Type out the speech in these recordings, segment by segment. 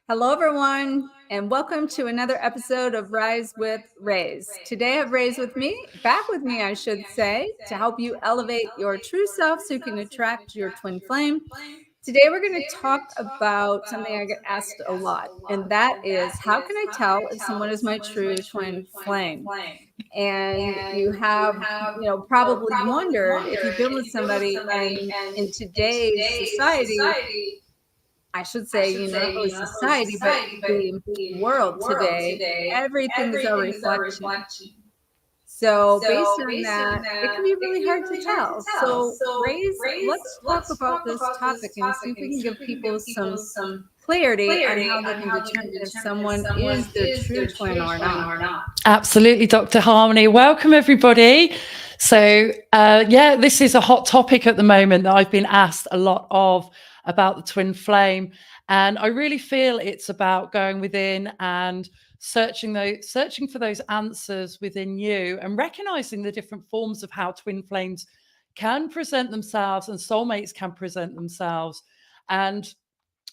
Hello, everyone, and welcome to another episode of Rise with Reis. Today, I have Reis back with me, I should say, to help you elevate your true self so you can attract your twin flame. Today, we're going to talk about something I get asked a lot, and that is, how can I tell if someone is my true twin flame? And you have, probably wondered if you've been with somebody, and in today's society, I should say, not really society, but the world today, everything is a reflection. So based on that, it can be really hard to tell. So Reis, let's talk about this topic and see if we can give people some clarity on how they can determine if someone is their true twin or not. Absolutely, Dr. Harmony. Welcome, everybody. So, this is a hot topic at the moment that I've been asked a lot about the twin flame. And I really feel it's about going within and searching for those answers within you and recognizing the different forms of how twin flames can present themselves and soulmates can present themselves. And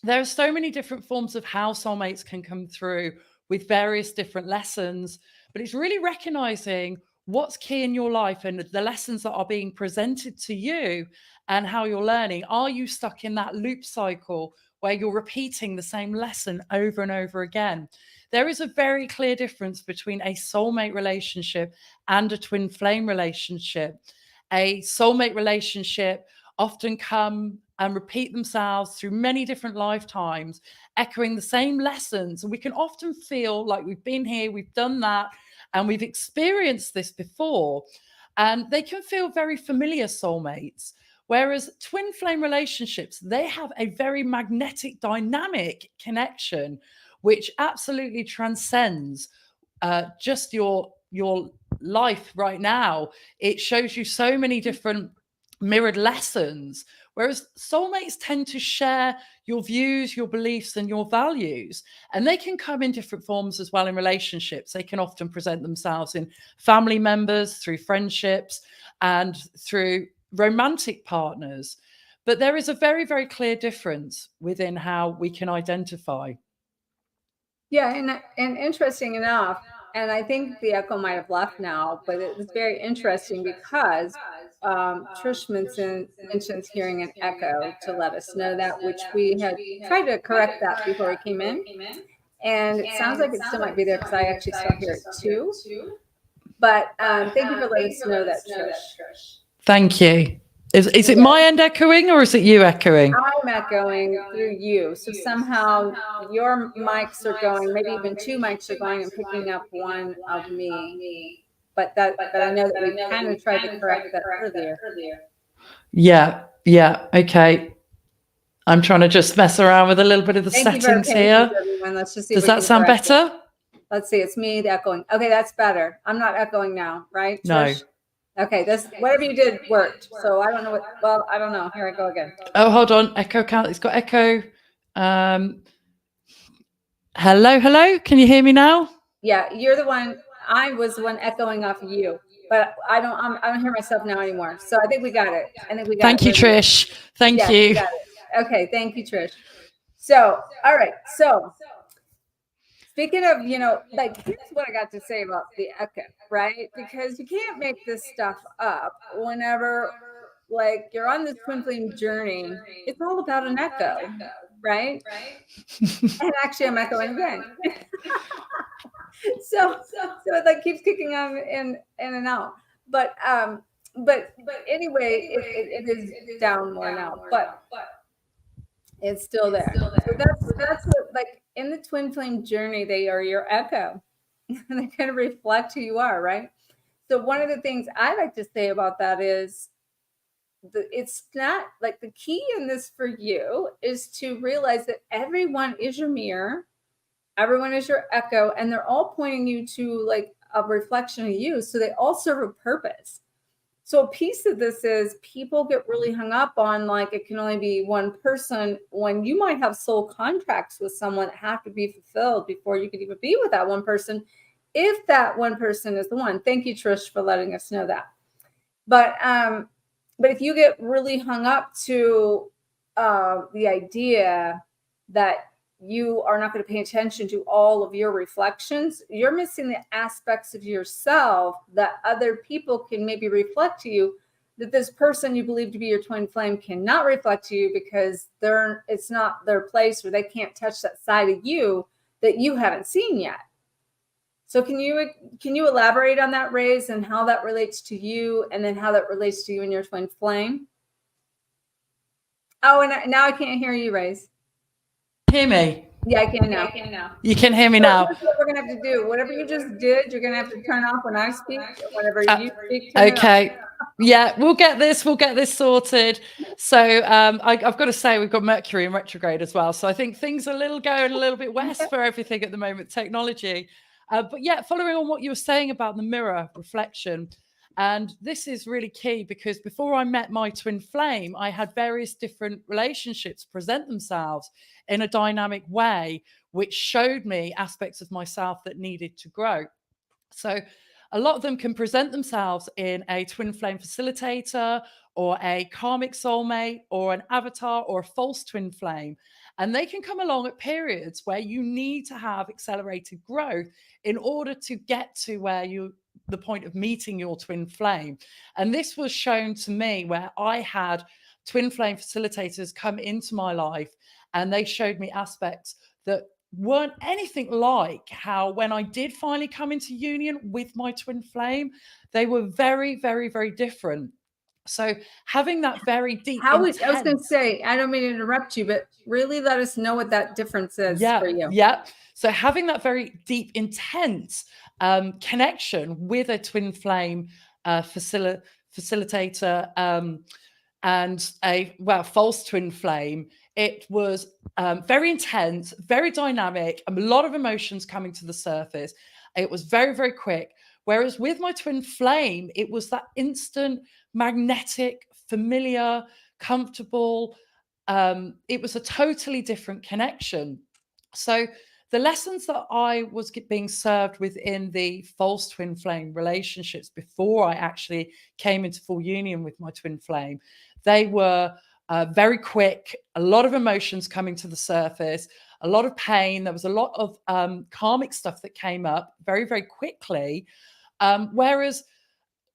there are so many different forms of how soulmates can come through with various different lessons, but it's really recognizing what's key in your life and the lessons that are being presented to you and how you're learning. Are you stuck in that loop cycle where you're repeating the same lesson over and over again? There is a very clear difference between a soulmate relationship and a twin flame relationship. A soulmate relationship often come and repeat themselves through many different lifetimes, echoing the same lessons. And we can often feel like we've been here, we've done that, and we've experienced this before. And they can feel very familiar, soulmates. Whereas twin flame relationships, they have a very magnetic, dynamic connection, which absolutely transcends just your life right now. It shows you so many different mirrored lessons, whereas soulmates tend to share your views, your beliefs, and your values. And they can come in different forms as well in relationships. They can often present themselves in family members, through friendships, and through romantic partners. But there is a very, very clear difference within how we can identify. Yeah, and interesting enough, and I think the echo might have left now, but it's very interesting because Trish mentions hearing an echo to let us know that, which we had tried to correct that before we came in. And it sounds like it still might be there because I actually still hear it too. But thank you for letting us know that, Trish. Thank you. Is it my end echoing or is it you echoing? I'm echoing through you. So somehow your mics are going, maybe even two mics are going and picking up one of me. But I know that we kind of tried to correct that earlier. Yeah. Okay. I'm trying to just mess around with a little bit of the settings here. Let's just see. Does that sound better? Let's see. It's me echoing. Okay, that's better. I'm not echoing now, right, Trish? No. Okay, this whatever you did worked. So I don't know I don't know. Here I go again. Oh, hold on. Echo count. It's got echo. Hello. Can you hear me now? Yeah, you're the one. I was the one echoing off of you, but I don't hear myself now anymore. So I think we got it. Thank you, Trish. Thank you. We got it. Okay, thank you, Trish. So, all right. So speaking of, here's what I got to say about the echo, right? Because you can't make this stuff up whenever, you're on this twin flame journey. It's all about an echo, right? And actually, I'm echoing again. so it keeps kicking on in and out. But anyway, it is down more now, but it's still there. So that's what, in the twin flame journey, they are your echo. They kind of reflect who you are, right? So one of the things I like to say about that is it's not the key in this for you is to realize that everyone is your mirror, everyone is your echo, and they're all pointing you to a reflection of you. So they all serve a purpose. So a piece of this is people get really hung up on it can only be one person when you might have soul contracts with someone that have to be fulfilled before you could even be with that one person, if that one person is the one. Thank you, Trish, for letting us know that. But if you get really hung up to the idea that you are not going to pay attention to all of your reflections, you're missing the aspects of yourself that other people can maybe reflect to you, that this person you believe to be your twin flame cannot reflect to you because it's not their place, or they can't touch that side of you that you haven't seen yet. So can you elaborate on that, Reis, and how that relates to you, and then how that relates to you and your twin flame? Oh, and now I can't hear you, Reis. Hear me? Yeah, I can now. You can hear me So now. here's what we're gonna have to do. Whatever you just did, you're gonna have to turn off when I speak, and whenever you speak, turn it on. Okay. Yeah, we'll get this sorted. So I've got to say, we've got Mercury in retrograde as well. So I think things are going a little bit west for everything at the moment, technology. But yeah, following on what you were saying about the mirror reflection, and this is really key, because before I met my twin flame, I had various different relationships present themselves in a dynamic way, which showed me aspects of myself that needed to grow. So a lot of them can present themselves in a twin flame facilitator, or a karmic soulmate, or an avatar, or a false twin flame. And they can come along at periods where you need to have accelerated growth in order to get to the point of meeting your twin flame. And this was shown to me where I had twin flame facilitators come into my life, and they showed me aspects that weren't anything like how, when I did finally come into union with my twin flame, they were very, very, very different. So having that very deep, I was going to say, I don't mean to interrupt you, but really let us know what that difference is for you. Yeah. So having that very deep, intense connection with a twin flame facilitator and a false twin flame, it was very intense, very dynamic, a lot of emotions coming to the surface. It was very, very quick. Whereas with my twin flame, it was that instant, magnetic, familiar, comfortable. It was a totally different connection. So the lessons that I was being served within the false twin flame relationships before I actually came into full union with my twin flame, they were very quick, a lot of emotions coming to the surface, a lot of pain. There was a lot of karmic stuff that came up very, very quickly. Whereas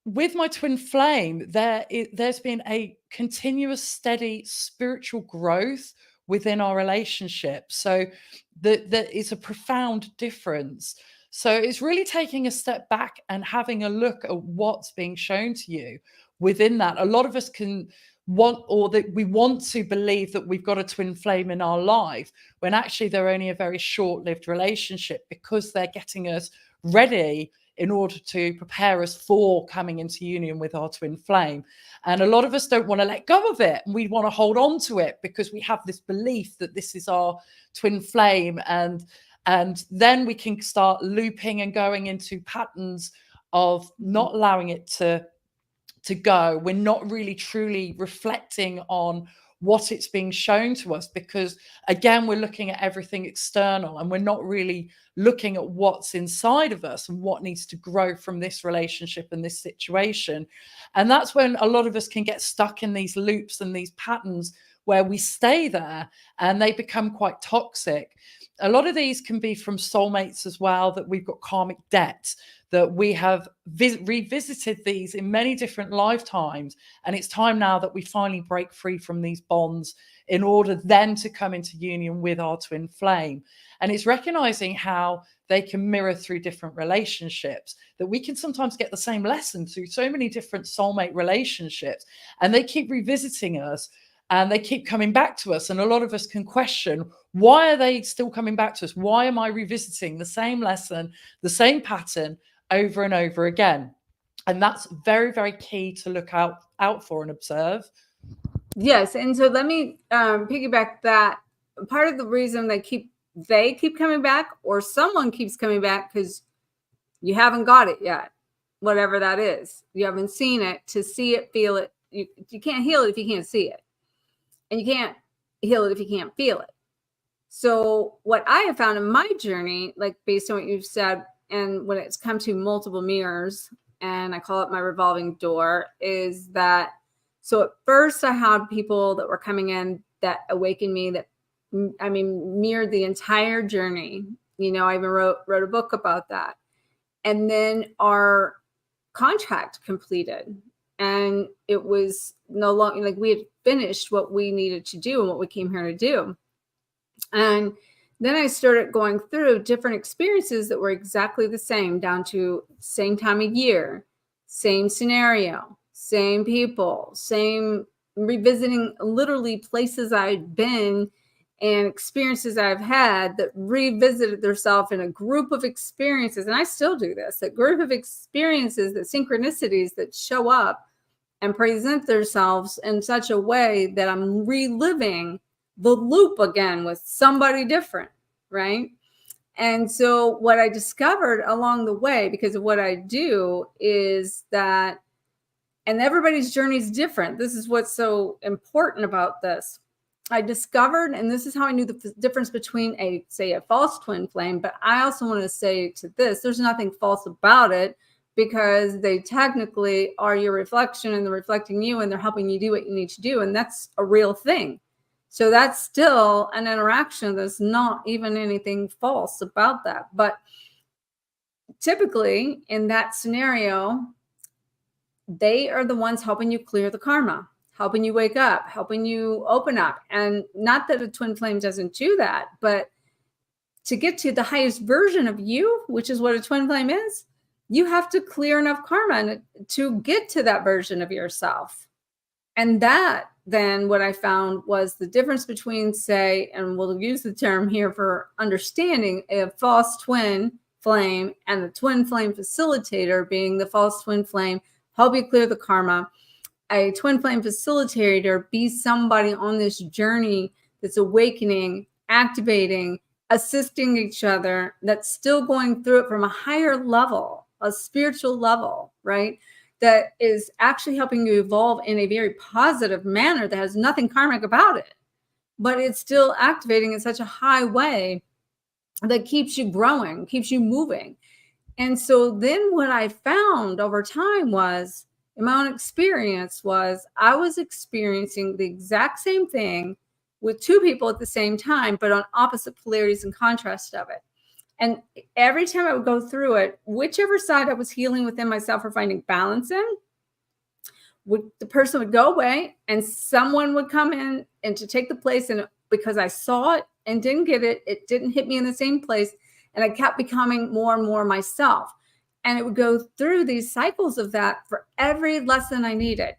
with my twin flame, there's been a continuous, steady spiritual growth within our relationship. So that is a profound difference. So it's really taking a step back and having a look at what's being shown to you within that. A lot of us can we want to believe that we've got a twin flame in our life, when actually they're only a very short-lived relationship, because they're getting us ready in order to prepare us for coming into union with our twin flame. And a lot of us don't want to let go of it, and we want to hold on to it because we have this belief that this is our twin flame, and then we can start looping and going into patterns of not allowing it to go. We're not really truly reflecting on what it's being shown to us, because again, we're looking at everything external, and we're not really looking at what's inside of us and what needs to grow from this relationship and this situation. And that's when a lot of us can get stuck in these loops and these patterns where we stay there, and they become quite toxic. A lot of these can be from soulmates as well, that we've got karmic debt, that we have revisited these in many different lifetimes. And it's time now that we finally break free from these bonds in order then to come into union with our twin flame. And it's recognizing how they can mirror through different relationships, that we can sometimes get the same lesson through so many different soulmate relationships, and they keep revisiting us. And they keep coming back to us. And a lot of us can question, why are they still coming back to us? Why am I revisiting the same lesson, the same pattern over and over again? And that's very, very key to look out for and observe. Yes. And so let me piggyback that. Part of the reason they keep coming back, or someone keeps coming back, because you haven't got it yet, whatever that is. You haven't seen it to see it, feel it. You can't heal it if you can't see it. And you can't heal it if you can't feel it. So what I have found in my journey, like based on what you've said, and when it's come to multiple mirrors, and I call it my revolving door, is that, so at first I had people that were coming in that awakened me, that mirrored the entire journey. I even wrote a book about that. And then our contract completed, and it was no longer like we had finished what we needed to do and what we came here to do. And then I started going through different experiences that were exactly the same, down to same time of year, same scenario, same people, same revisiting literally places I'd been and experiences I've had that revisited themselves in a group of experiences. And I still do this, a group of experiences, that synchronicities that show up and present themselves in such a way that I'm reliving the loop again with somebody different, right? And so what I discovered along the way, because of what I do, is that, and everybody's journey is different. This is what's so important about this. I discovered, and this is how I knew the difference between a false twin flame, but I also want to say to this, there's nothing false about it, because they technically are your reflection and they're reflecting you and they're helping you do what you need to do. And that's a real thing. So that's still an interaction. There's not even anything false about that. But typically in that scenario, they are the ones helping you clear the karma, helping you wake up, helping you open up. And not that a twin flame doesn't do that, but to get to the highest version of you, which is what a twin flame is, you have to clear enough karma to get to that version of yourself. And that then what I found was the difference between, say, and we'll use the term here for understanding, a false twin flame and the twin flame facilitator, being the false twin flame, help you clear the karma. A twin flame facilitator, be somebody on this journey that's awakening, activating, assisting each other, that's still going through it from a higher level, a spiritual level, right? That is actually helping you evolve in a very positive manner that has nothing karmic about it, but it's still activating in such a high way that keeps you growing, keeps you moving. And so then what I found over time was, in my own experience, was I was experiencing the exact same thing with two people at the same time, but on opposite polarities and contrast of it. And every time I would go through it, whichever side I was healing within myself or finding balance in, the person would go away and someone would come in and to take the place. And because I saw it and didn't get it, it didn't hit me in the same place. And I kept becoming more and more myself. And it would go through these cycles of that for every lesson I needed,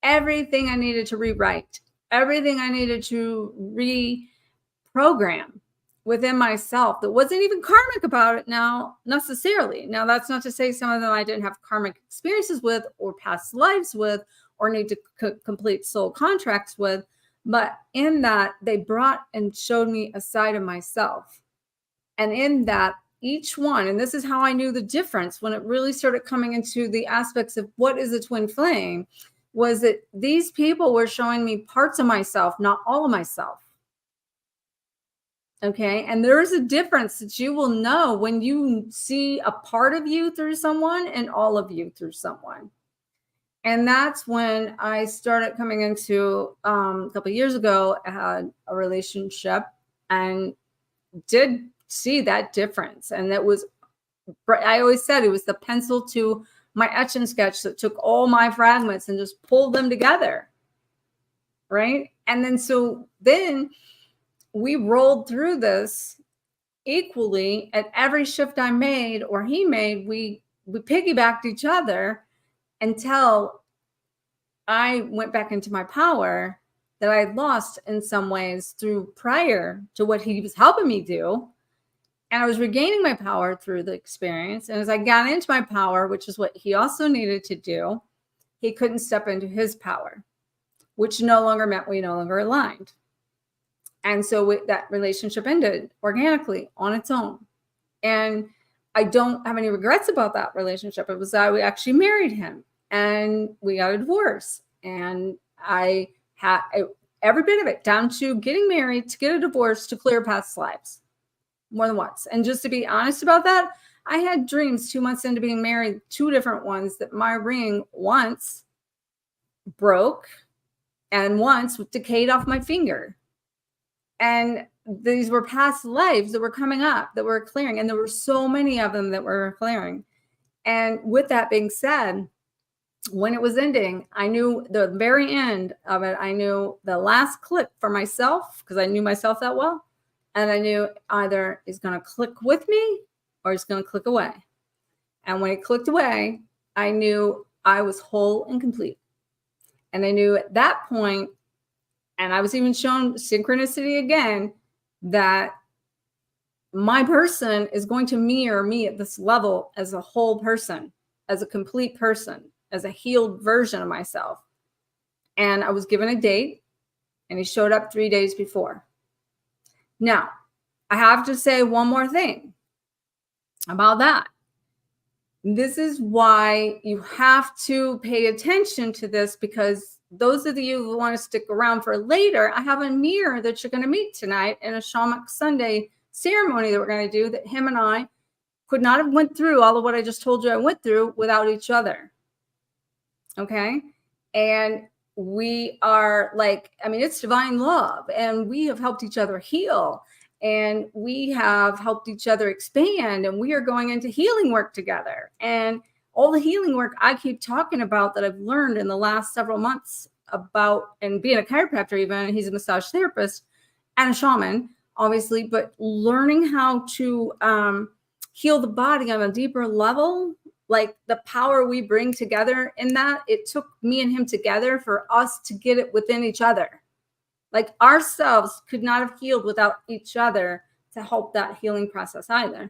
everything I needed to rewrite, everything I needed to reprogram within myself that wasn't even karmic about it now necessarily. Now, that's not to say some of them I didn't have karmic experiences with or past lives with or need to complete soul contracts with, but in that they brought and showed me a side of myself. And in that, each one, and this is how I knew the difference when it really started coming into the aspects of what is a twin flame, was that these people were showing me parts of myself, not all of myself. Okay. And there is a difference that you will know when you see a part of you through someone and all of you through someone. And that's when I started coming into, a couple of years ago, I had a relationship and did see that difference. And that was, I always said it was the pencil to my etch and sketch that took all my fragments and just pulled them together. Right. And then, so then we rolled through this equally at every shift I made or he made. We piggybacked each other until I went back into my power that I had lost in some ways through prior to what he was helping me do. And I was regaining my power through the experience. And as I got into my power, which is what he also needed to do, he couldn't step into his power, which no longer meant we no longer aligned. And so that relationship ended organically on its own. And I don't have any regrets about that relationship. It was that we actually married him and we got a divorce. And I had every bit of it, down to getting married, to get a divorce, to clear past lives, more than once. And just to be honest about that, I had dreams 2 months into being married, 2 different ones, that my ring once broke and once decayed off my finger. And these were past lives that were coming up, that were clearing. And there were so many of them that were clearing. And with that being said, when it was ending, I knew the very end of it. I knew the last click for myself, because I knew myself that well. And I knew either he's going to click with me or he's going to click away. And when it clicked away, I knew I was whole and complete. And I knew at that point, and I was even shown synchronicity again, that my person is going to mirror me at this level as a whole person, as a complete person, as a healed version of myself. And I was given a date, and he showed up 3 days before. Now, I have to say one more thing about that. This is why you have to pay attention to this, because those of you who want to stick around for later, I have a mirror that you're going to meet tonight in a Shamanic Sunday ceremony that we're going to do, that him and I could not have went through all of what I just told you I went through without each other. Okay. And we are like, I mean, it's divine love, and we have helped each other heal, and we have helped each other expand, and we are going into healing work together. And all the healing work I keep talking about that I've learned in the last several months about, and being a chiropractor, even, he's a massage therapist and a shaman, obviously, but learning how to heal the body on a deeper level, like the power we bring together in that. It took me and him together for us to get it within each other. Like ourselves could not have healed without each other to help that healing process either.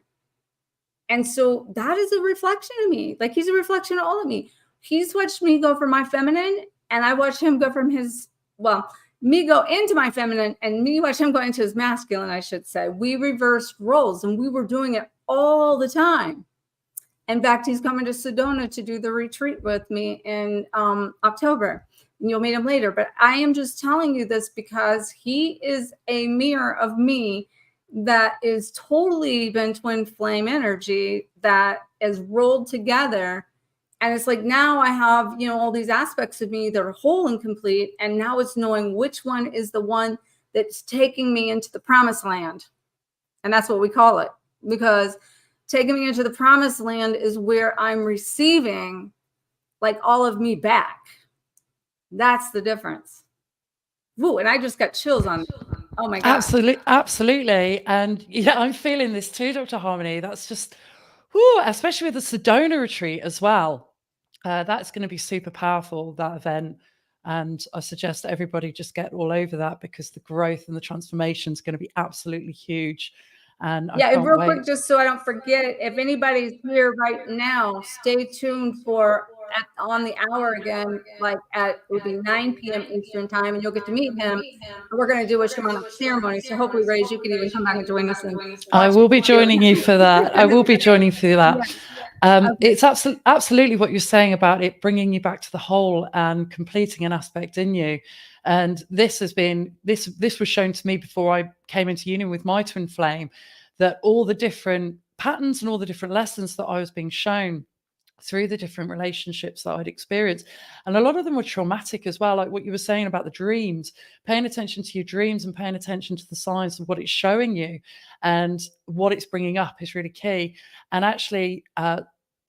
And so that is a reflection of me. Like he's a reflection of all of me. He's watched me go from my feminine, and I watched him go from his, well, me go into my feminine, and me watch him go into his masculine, I should say. We reversed roles, and we were doing it all the time. In fact, he's coming to Sedona to do the retreat with me in October. And you'll meet him later. But I am just telling you this because he is a mirror of me that is totally been twin flame energy that is rolled together. And it's like, now I have, you know, all these aspects of me that are whole and complete. And now it's knowing which one is the one that's taking me into the promised land. And that's what we call it, because taking me into the promised land is where I'm receiving like all of me back. That's the difference. Ooh, and I just got chills on. Oh my God. Absolutely. And yeah, I'm feeling this too, Dr. Harmony. That's just, whoo, especially with the Sedona retreat as well. That's going to be super powerful, that event. And I suggest that everybody just get all over that, because the growth and the transformation is going to be absolutely huge. And yeah, I can't real wait. quick, just so I don't forget, if anybody's here right now, stay tuned for on the hour again, like it will be 9 p.m. Eastern time, and you'll get to meet him. And we're going to do a shamanic ceremony. So hopefully, Reis, you can even come back and join us. And I will be joining you for that. I will be joining for that. Okay. It's absolutely what you're saying about it bringing you back to the whole and completing an aspect in you. And this has been, this was shown to me before I came into union with my twin flame, that all the different patterns and all the different lessons that I was being shown through the different relationships that I'd experienced. And a lot of them were traumatic as well, like what you were saying about the dreams, paying attention to your dreams and paying attention to the signs of what it's showing you and what it's bringing up is really key. And actually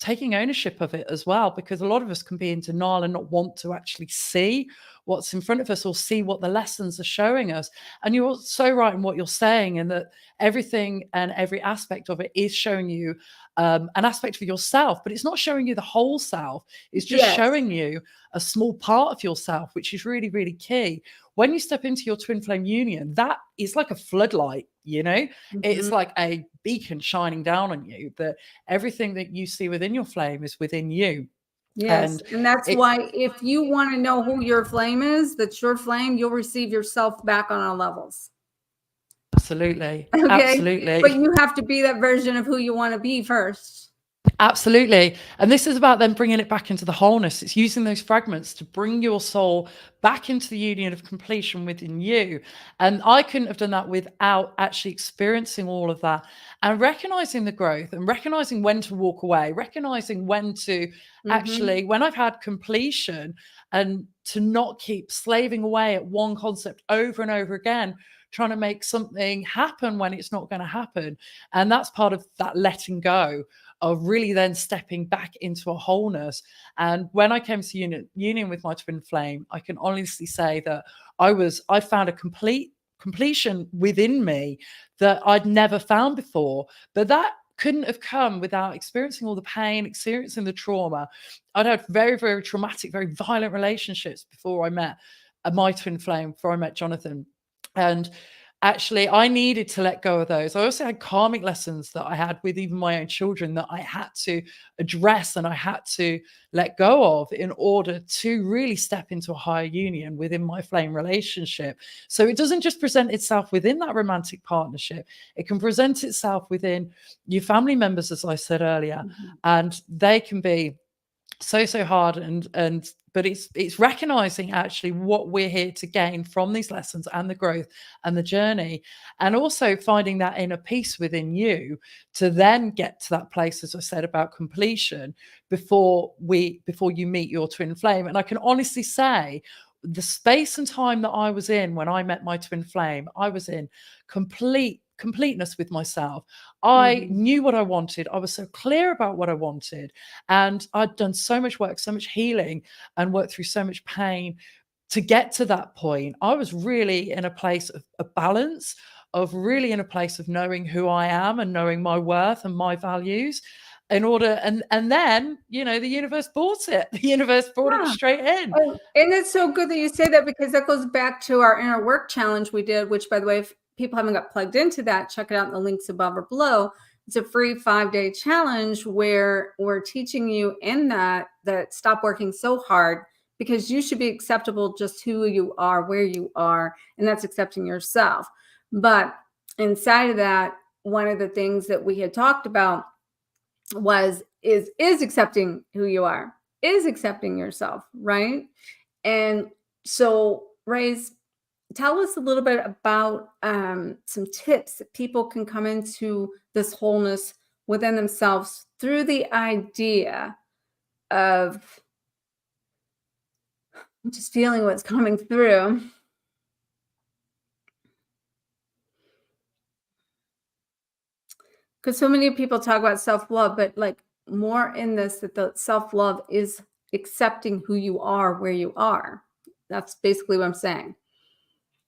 taking ownership of it as well, because a lot of us can be in denial and not want to actually see what's in front of us or see what the lessons are showing us. And you're so right in what you're saying, and that everything and every aspect of it is showing you an aspect for yourself, but it's not showing you the whole self. It's just showing you a small part of yourself, which is really, really key. When you step into your twin flame union, that is like a floodlight, you know, it's like a beacon shining down on you, that everything that you see within your flame is within you. Yes. And that's why if you want to know who your flame is, that's your flame, you'll receive yourself back on all levels. Absolutely. Okay. Absolutely. But you have to be that version of who you want to be first. Absolutely. And this is about then bringing it back into the wholeness. It's using those fragments to bring your soul back into the union of completion within you. And I couldn't have done that without actually experiencing all of that and recognizing the growth and recognizing when to walk away, recognizing when to actually, when I've had completion, and to not keep slaving away at one concept over and over again, trying to make something happen when it's not going to happen. And that's part of that letting go, of really then stepping back into a wholeness. And when I came to union with my twin flame, I can honestly say that I found a completion within me that I'd never found before. But that couldn't have come without experiencing all the pain, experiencing the trauma. I'd had very, very traumatic, very violent relationships before I met my twin flame, before I met Jonathan. And actually, I needed to let go of those. I also had karmic lessons that I had with even my own children that I had to address and I had to let go of in order to really step into a higher union within my flame relationship. So it doesn't just present itself within that romantic partnership, it can present itself within your family members, as I said earlier, and they can be so hard. And but it's recognizing actually what we're here to gain from these lessons and the growth and the journey, and also finding that inner peace within you to then get to that place, as I said, about completion before you meet your twin flame. And I can honestly say the space and time that I was in when I met my twin flame, I was in completeness with myself. I knew what I wanted. I was so clear about what I wanted. And I'd done so much work, so much healing, and worked through so much pain to get to that point. I was really in a place of balance, of really in a place of knowing who I am and knowing my worth and my values. In order, and then, the universe bought it. The universe brought it straight in. Oh, and it's so good that you say that, because that goes back to our inner work challenge we did, which, by the way, if people haven't got plugged into that, check it out in the links above or below. It's a free 5-day challenge where we're teaching you in that stop working so hard, because you should be acceptable just who you are, where you are, and that's accepting yourself. But inside of that, one of the things that we had talked about is accepting who you are, is accepting yourself, right? And so, Reis, tell us a little bit about some tips that people can come into this wholeness within themselves through the idea of just feeling what's coming through. Because so many people talk about self-love, but like more in this, that the self-love is accepting who you are, where you are. That's basically what I'm saying.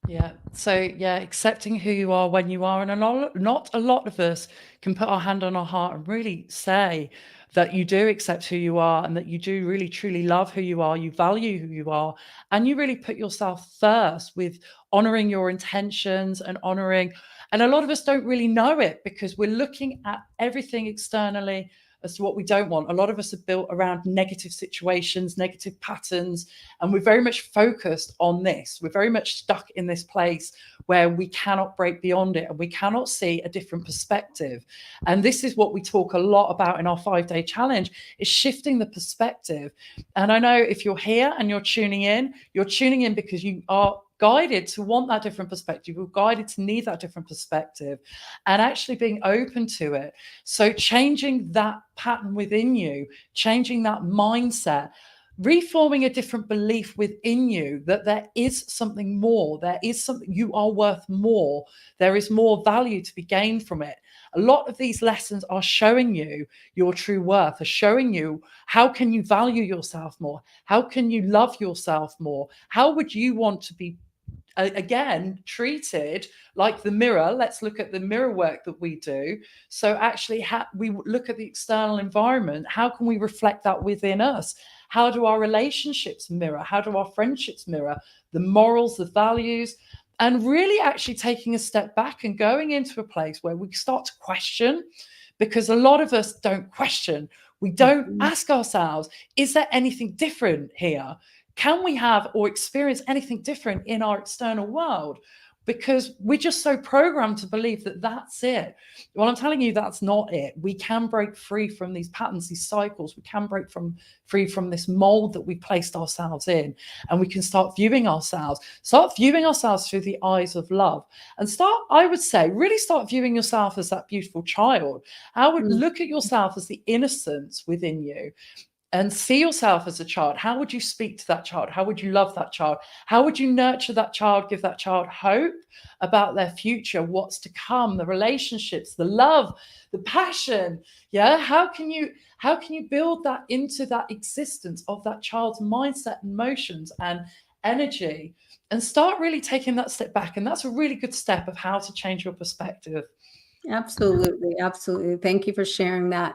Yeah. So accepting who you are when you are. And not a lot of us can put our hand on our heart and really say that you do accept who you are, and that you do really truly love who you are, you value who you are, and you really put yourself first with honoring your intentions and honoring. And a lot of us don't really know it because we're looking at everything externally as to what we don't want. A lot of us are built around negative situations, negative patterns, and we're very much focused on this. We're very much stuck in this place where we cannot break beyond it and we cannot see a different perspective. And this is what we talk a lot about in our 5-day challenge, is shifting the perspective. And I know if you're here and you're tuning in because you are guided to want that different perspective. You're guided to need that different perspective, and actually being open to it. So changing that pattern within you, changing that mindset, reforming a different belief within you that there is something more, there is something, you are worth more, there is more value to be gained from it. A lot of these lessons are showing you your true worth, are showing you how can you value yourself more, how can you love yourself more, how would you want to be again treated like the mirror. Let's look at the mirror work that we do. So actually we look at the external environment, how can we reflect that within us? How do our relationships mirror? How do our friendships mirror the morals, the values? And really actually taking a step back and going into a place where we start to question, because a lot of us don't question. We don't ask ourselves, is there anything different here? Can we have or experience anything different in our external world? Because we're just so programmed to believe that that's it. Well, I'm telling you, that's not it. We can break free from these patterns, these cycles. We can break free from this mold that we placed ourselves in. And we can start viewing ourselves through the eyes of love. And I would say, really start viewing yourself as that beautiful child. Look at yourself as the innocence within you. and see yourself as a child. How would you speak to that child? How would you love that child? How would you nurture that child, give that child hope about their future, what's to come, the relationships, the love, the passion? Yeah, how can you build that into that existence of that child's mindset, emotions, and energy, and start really taking that step back? And that's a really good step of how to change your perspective. Absolutely, absolutely. Thank you for sharing that.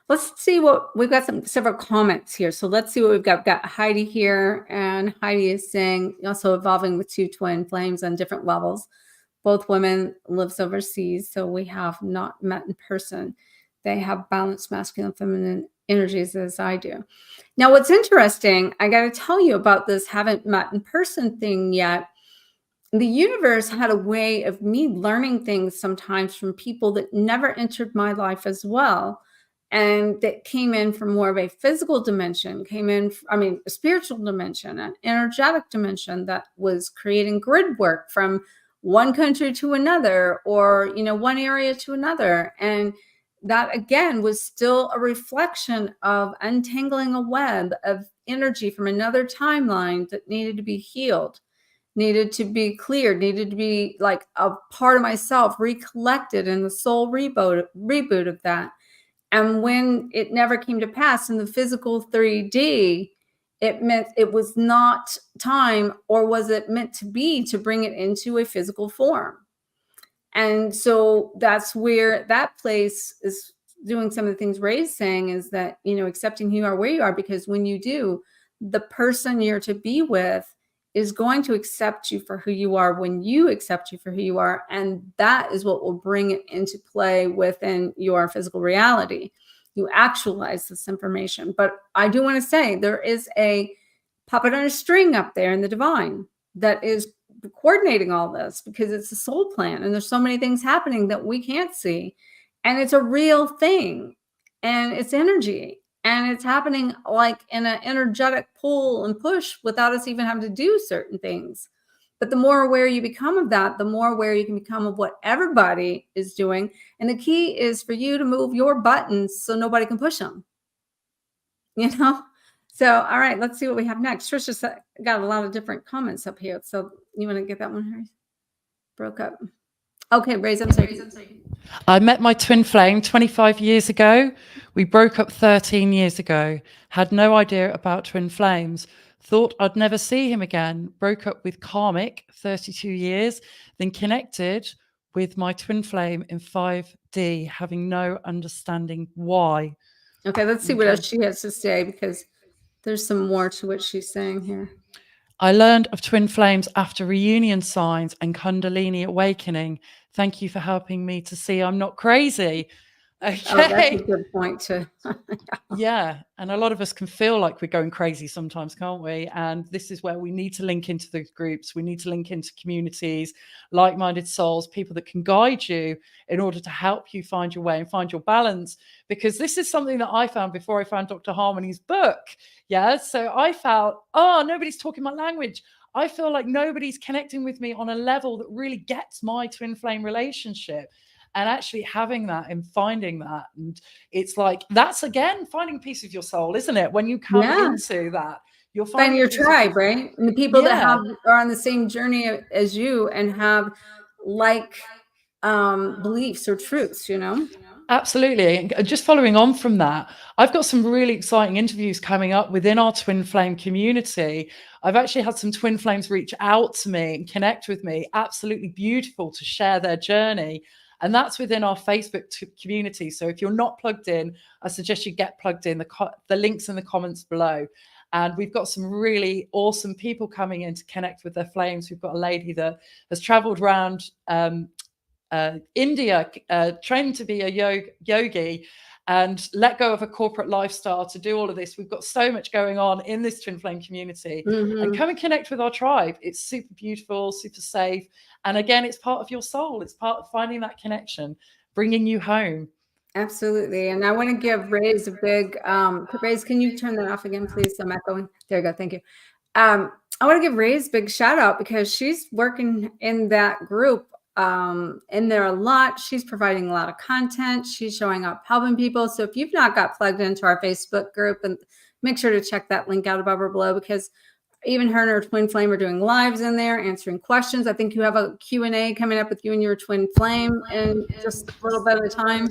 Let's see what we've got. Several comments here. So let's see what we've got. We've got Heidi here, and Heidi is saying also evolving with two twin flames on different levels. Both women lives overseas, so we have not met in person. They have balanced masculine, feminine energies as I do. Now, what's interesting, I got to tell you about this haven't met in person thing yet. The universe had a way of me learning things sometimes from people that never entered my life as well. And that came in from more of a physical dimension, a spiritual dimension, an energetic dimension that was creating grid work from one country to another, or, one area to another. And that again was still a reflection of untangling a web of energy from another timeline that needed to be healed, needed to be cleared, needed to be like a part of myself recollected in the soul reboot of that. And when it never came to pass in the physical 3D, it meant it was not time, or was it meant to be, to bring it into a physical form. And so that's where that place is doing some of the things Ray's saying, is that, accepting who you are where you are, because when you do, the person you're to be with is going to accept you for who you are when you accept you for who you are. And that is what will bring it into play within your physical reality. You actualize this information. But I do want to say there is a puppet on a string up there in the divine that is coordinating all this, because it's a soul plan and there's so many things happening that we can't see. And it's a real thing, and it's energy. And it's happening like in an energetic pull and push without us even having to do certain things. But the more aware you become of that, the more aware you can become of what everybody is doing. And the key is for you to move your buttons so nobody can push them. So, all right, let's see what we have next. Trisha got a lot of different comments up here. So you want to get that one, Harry? Broke up. Okay, Reis, I'm sorry. I met my twin flame 25 years ago. We broke up 13 years ago. Had no idea about twin flames. Thought I'd never see him again. Broke up with karmic 32 years. Then connected with my twin flame in 5D, having no understanding why. Okay, let's see what else she has to say, because there's some more to what she's saying here. I learned of twin flames after reunion signs and Kundalini awakening. Thank you for helping me to see I'm not crazy. Okay. Oh, that's a good point too. Yeah. And a lot of us can feel like we're going crazy sometimes, can't we? And this is where we need to link into those groups. We need to link into communities, like-minded souls, people that can guide you in order to help you find your way and find your balance. Because this is something that I found before I found Dr. Harmony's book. Yeah. So I felt, nobody's talking my language. I feel like nobody's connecting with me on a level that really gets my twin flame relationship. And actually having that and finding that. And it's like, that's again, finding peace with your soul, isn't it? When you come into that, you'll find your tribe, right? And the people that are on the same journey as you and have beliefs or truths, Absolutely. And just following on from that, I've got some really exciting interviews coming up within our twin flame community. I've actually had some twin flames reach out to me and connect with me. Absolutely beautiful to share their journey. And that's within our Facebook community. So if you're not plugged in, I suggest you get plugged in. The link's in the comments below. And we've got some really awesome people coming in to connect with their flames. We've got a lady that has traveled around India, trained to be a yogi and let go of a corporate lifestyle to do all of this. We've got so much going on in this twin flame community. And come and connect with our tribe. It's super beautiful, super safe. And again, it's part of your soul. It's part of finding that connection, bringing you home. Absolutely. And I want to give Reis a big, Reis, can you turn that off again, please? I'm echoing. There you go. Thank you. I want to give Reis a big shout out, because she's working in that group in there a lot. She's providing a lot of content. She's showing up, helping people. So if you've not got plugged into our Facebook group, and make sure to check that link out above or below, because even her and her twin flame are doing lives in there, answering questions. I think you have a Q&A coming up with you and your twin flame in just a little bit of time.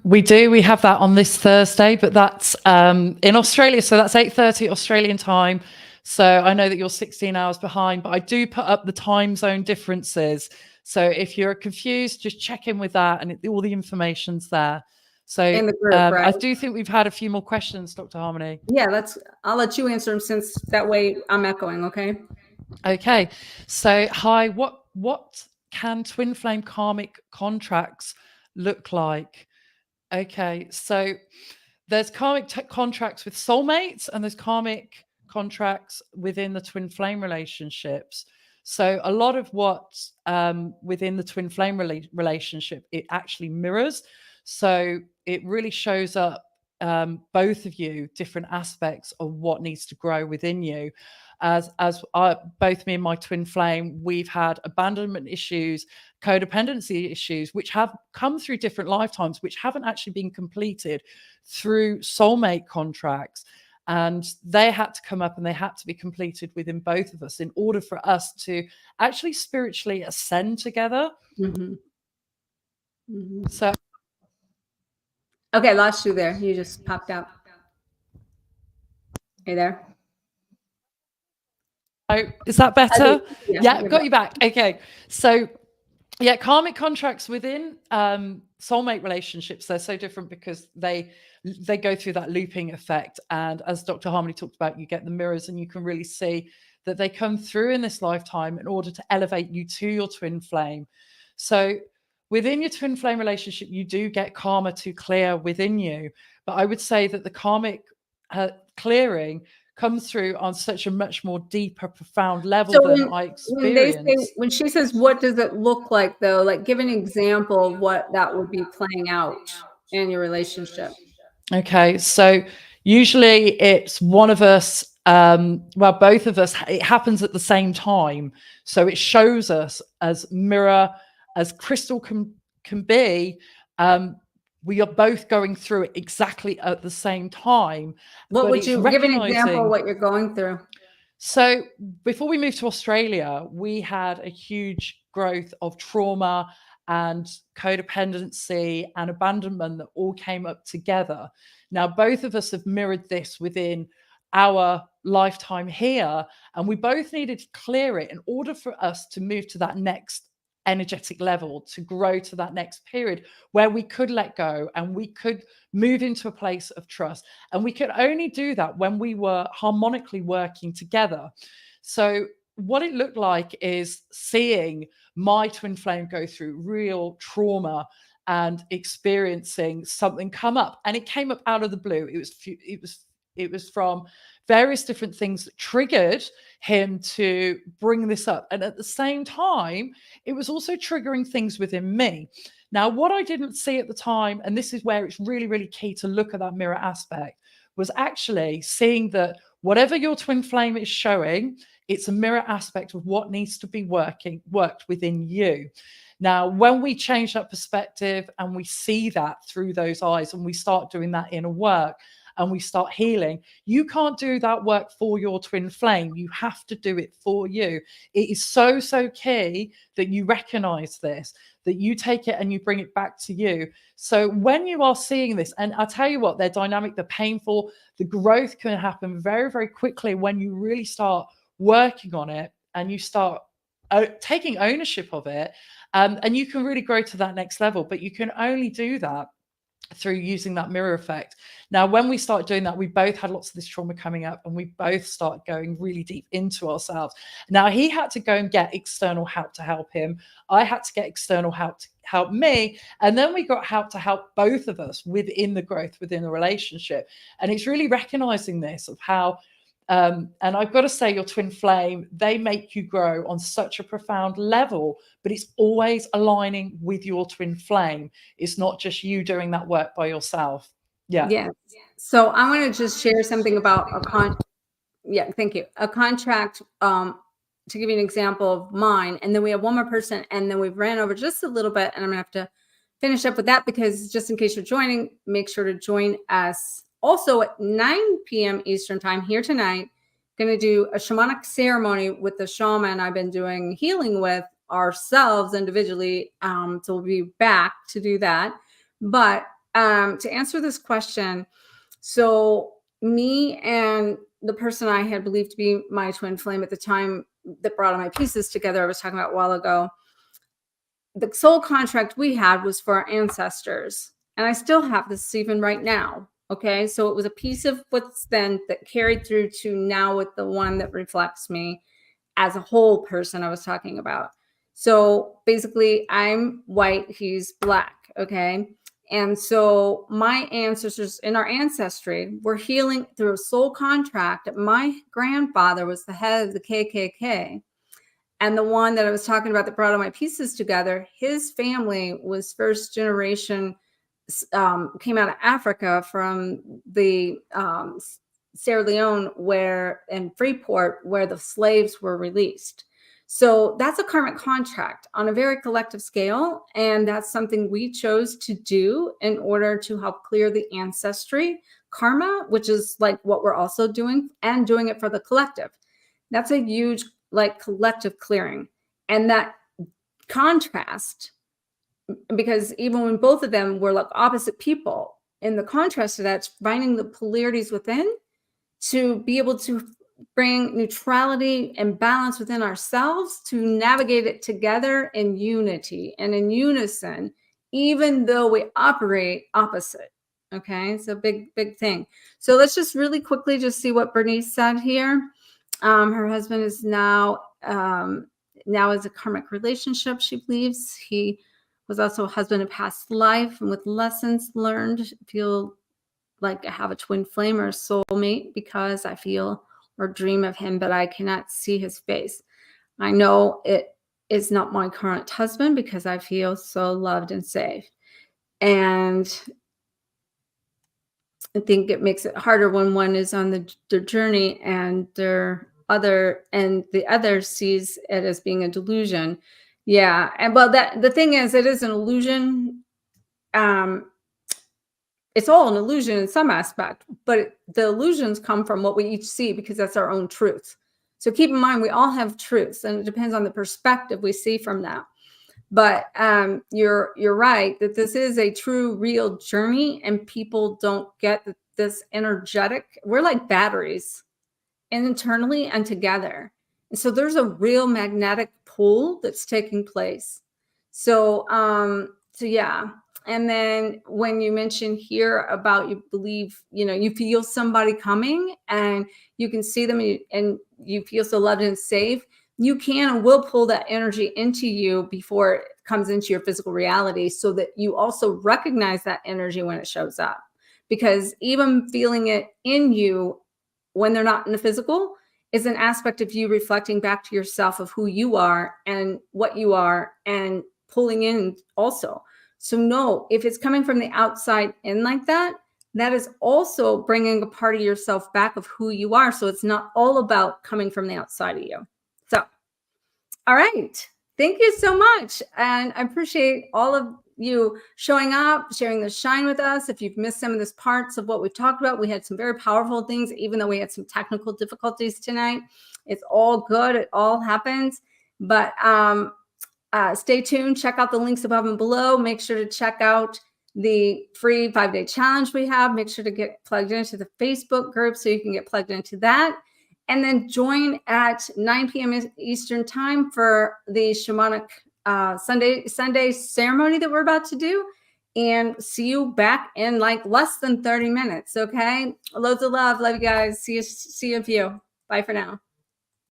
We do. We have that on this Thursday, but that's in Australia. So that's 8:30 Australian time. So I know that you're 16 hours behind, but I do put up the time zone differences. So if you're confused, just check in with that, and all the information's there. So In the group, right? I do think we've had a few more questions, Dr. Harmony. Yeah, I'll let you answer them, since that way I'm echoing, okay? Okay. So hi, what can twin flame karmic contracts look like? Okay, so there's karmic contracts with soulmates, and there's karmic contracts within the twin flame relationships. So a lot of what within the twin flame relationship, it actually mirrors. So it really shows up both of you, different aspects of what needs to grow within you. As both me and my twin flame, we've had abandonment issues, codependency issues, which have come through different lifetimes, which haven't actually been completed through soulmate contracts. And they had to come up, and they had to be completed within both of us in order for us to actually spiritually ascend together. Mm-hmm. Mm-hmm. So, okay, lost you there. You just popped out. Hey there. oh, is that better? Yeah, you're got you back. Okay. So yeah, karmic contracts within soulmate relationships, they're so different because they go through that looping effect. And as Dr. Harmony talked about, you get the mirrors, and you can really see that they come through in this lifetime in order to elevate you to your twin flame. So within your twin flame relationship, you do get karma to clear within you. But I would say that the karmic clearing comes through on such a much more deeper, profound level than I experienced. When she says, what does it look like, though? Like, give an example of what that would be playing out in your relationship. Okay, so usually it's one of us, well, both of us, it happens at the same time. So it shows us as mirror, as crystal can be. We are both going through it exactly at the same time. What would you give an example of what you're going through? So before we moved to Australia, we had a huge growth of trauma and codependency and abandonment that all came up together. Now, both of us have mirrored this within our lifetime here, and we both needed to clear it in order for us to move to that next energetic level, to grow to that next period where we could let go and we could move into a place of trust. And we could only do that when we were harmonically working together. So what it looked like is seeing my twin flame go through real trauma and experiencing something come up, and it came up out of the blue. It was from various different things that triggered him to bring this up. And at the same time, it was also triggering things within me. Now, what I didn't see at the time, and this is where it's really, really key to look at that mirror aspect, was actually seeing that whatever your twin flame is showing, it's a mirror aspect of what needs to be worked within you. Now, when we change that perspective and we see that through those eyes, and we start doing that inner work, and we start healing, you can't do that work for your twin flame. You have to do it for you. It is so, so key that you recognize this, that you take it and you bring it back to you. So when you are seeing this, and I tell you what, they're dynamic, they're painful, the growth can happen very, very quickly when you really start working on it and you start taking ownership of it. And you can really grow to that next level, but you can only do that through using that mirror effect. Now, when we start doing that, we both had lots of this trauma coming up, and we both start going really deep into ourselves. Now, he had to go and get external help to help him. I had to get external help to help me. And then we got help to help both of us within the growth, within the relationship. And it's really recognizing this of how, and I've got to say, your twin flame, they make you grow on such a profound level, but it's always aligning with your twin flame. It's not just you doing that work by yourself. Yeah. Yes. So I want to just share something about yeah, thank you. A contract, to give you an example of mine. And then we have one more person, and then we've ran over just a little bit, and I'm gonna have to finish up with that, because just in case you're joining, make sure to join us also at 9 p.m. Eastern time here tonight, going to do a shamanic ceremony with the shaman I've been doing healing with ourselves individually. So we'll be back to do that. But to answer this question, so me and the person I had believed to be my twin flame at the time that brought all my pieces together, I was talking about a while ago, the soul contract we had was for our ancestors. And I still have this even right now. Okay. So it was a piece of what's then that carried through to now with the one that reflects me as a whole person I was talking about. So basically, I'm white, he's black. Okay. And so my ancestors in our ancestry were healing through a soul contract. My grandfather was the head of the KKK. And the one that I was talking about that brought all my pieces together, his family was first generation, came out of Africa from the Sierra Leone and Freeport, where the slaves were released. So that's a karmic contract on a very collective scale. And that's something we chose to do in order to help clear the ancestry karma, which is like what we're also doing, and doing it for the collective. That's a huge like collective clearing. And that contrast, because even when both of them were like opposite people, in the contrast to that, it's finding the polarities within to be able to bring neutrality and balance within ourselves to navigate it together in unity and in unison, even though we operate opposite. Okay, it's a big thing. So let's just really quickly just see what Bernice said here. Her husband is now is a karmic relationship. She believes he was also a husband in past life, and with lessons learned, feel like I have a twin flame or a soulmate because I feel or dream of him, but I cannot see his face. I know it is not my current husband because I feel so loved and safe. And I think it makes it harder when one is on the journey and the other sees it as being a delusion. Yeah. And well, that the thing is, it is an illusion. It's all an illusion in some aspect, but the illusions come from what we each see because that's our own truth. So keep in mind, we all have truths, and it depends on the perspective we see from that. But you're right that this is a true, real journey, and people don't get this energetic. We're like batteries, internally and together. And so there's a real magnetic pull that's taking place. So yeah. And then when you mention here about you believe, you feel somebody coming and you can see them and you feel so loved and safe, you can and will pull that energy into you before it comes into your physical reality, so that you also recognize that energy when it shows up. Because even feeling it in you when they're not in the physical is an aspect of you reflecting back to yourself of who you are and what you are, and pulling in also. So no, if it's coming from the outside in like that, that is also bringing a part of yourself back of who you are. So it's not all about coming from the outside of you. So, all right. Thank you so much. And I appreciate all of you showing up, sharing the shine with us. If you've missed some of these parts of what we've talked about, we had some very powerful things, even though we had some technical difficulties tonight. It's all good. It all happens. But stay tuned. Check out the links above and below. Make sure to check out the free 5-day challenge we have. Make sure to get plugged into the Facebook group so you can get plugged into that. And then join at 9 p.m. Eastern time for the shamanic Sunday ceremony that we're about to do. And see you back in like less than 30 minutes. Okay. Loads of love. Love you guys. See you in a few. Bye for now.